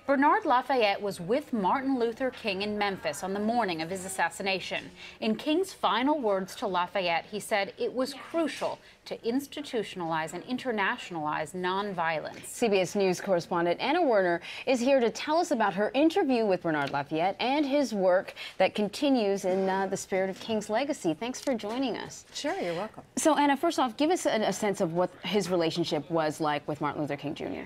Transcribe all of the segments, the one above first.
Bernard Lafayette was with Martin Luther King in Memphis on the morning of his assassination. In King's final words to Lafayette, he said it was crucial to institutionalize and internationalize nonviolence. CBS News correspondent Anna Werner is here to tell us about her interview with Bernard Lafayette and his work that continues in the spirit of King's legacy. Thanks for joining us. Sure, you're welcome. So, Anna, first off, give us a sense of what his relationship was like with Martin Luther King Jr.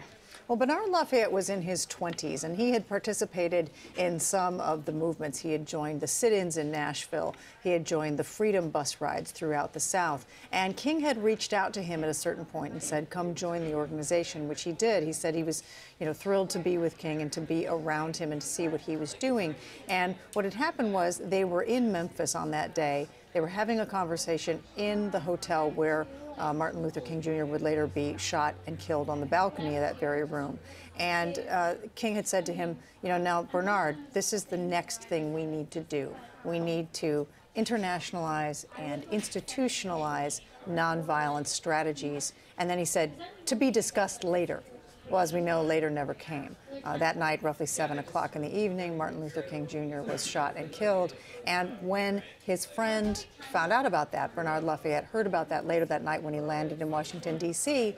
Well, Bernard Lafayette was in his 20s, and he had participated in some of the movements. He had joined the sit-ins in Nashville. He had joined the Freedom bus rides throughout the South. And King had reached out to him at a certain point and said, come join the organization, which he did. He said he was, thrilled to be with King and to be around him and to see what he was doing. And what had happened was they were in Memphis on that day. They were having a conversation in the hotel where Martin Luther King Jr. would later be shot and killed on the balcony of that very room. And King had said to him, now, Bernard, this is the next thing we need to do. We need to internationalize and institutionalize nonviolent strategies. And then he said, to be discussed later. Well, as we know, later never came. That night, roughly 7 o'clock in the evening, Martin Luther King Jr. was shot and killed. And when his friend found out about that, Bernard Lafayette heard about that later that night when he landed in Washington, D.C.,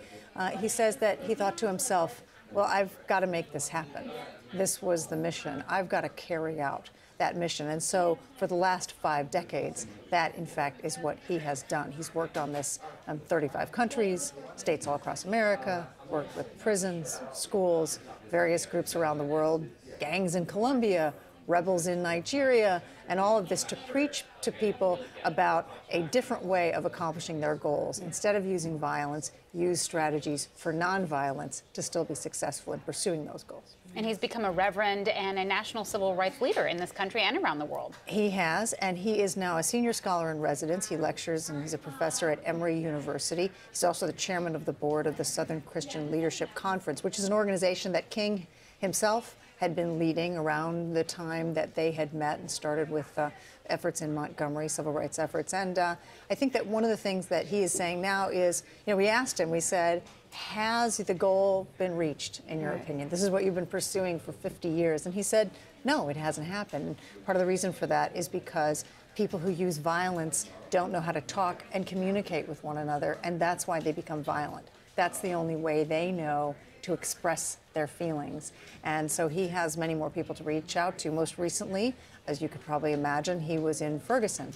he says that he thought to himself, well, I've got to make this happen. This was the mission. I've got to carry out that mission. And so for the last 5 decades, that, in fact, is what he has done. He's worked on this in 35 countries, states all across America, worked with prisons, schools, various groups around the world, gangs in Colombia, rebels in Nigeria, and all of this to preach to people about a different way of accomplishing their goals. Instead of using violence, use strategies for nonviolence to still be successful in pursuing those goals. And he's become a reverend and a national civil rights leader in this country and around the world. He has, and he is now a senior scholar in residence. He lectures and he's a professor at Emory University. He's also the chairman of the board of the Southern Christian Leadership Conference, which is an organization that King himself had been leading around the time that they had met and started with efforts in Montgomery, civil rights efforts. And I think that one of the things that he is saying now is, we asked him, we said, has the goal been reached, in your opinion? This is what you've been pursuing for 50 years. And he said, no, it hasn't happened. And part of the reason for that is because people who use violence don't know how to talk and communicate with one another, and that's why they become violent. That's the only way they know to express their feelings. And so he has many more people to reach out to. Most recently, as you could probably imagine, he was in Ferguson,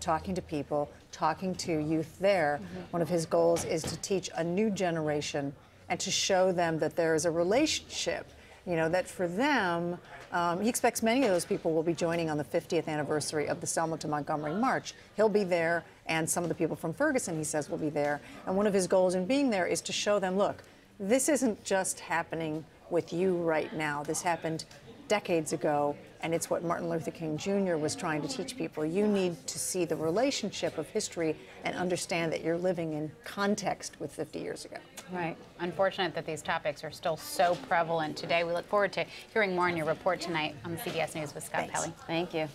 talking to people, talking to youth there. One of his goals is to teach a new generation and to show them that there is a relationship, that for them, he expects many of those people will be joining on the 50th anniversary of the Selma to Montgomery March. He'll be there, and some of the people from Ferguson, he says, will be there. And one of his goals in being there is to show them, look, this isn't just happening with you right now. This happened decades ago, and it's what Martin Luther King Jr. was trying to teach people. You need to see the relationship of history and understand that you're living in context with 50 years ago. Right. Unfortunate that these topics are still so prevalent today. We look forward to hearing more in your report tonight on CBS News with Scott Pelley. Thank you.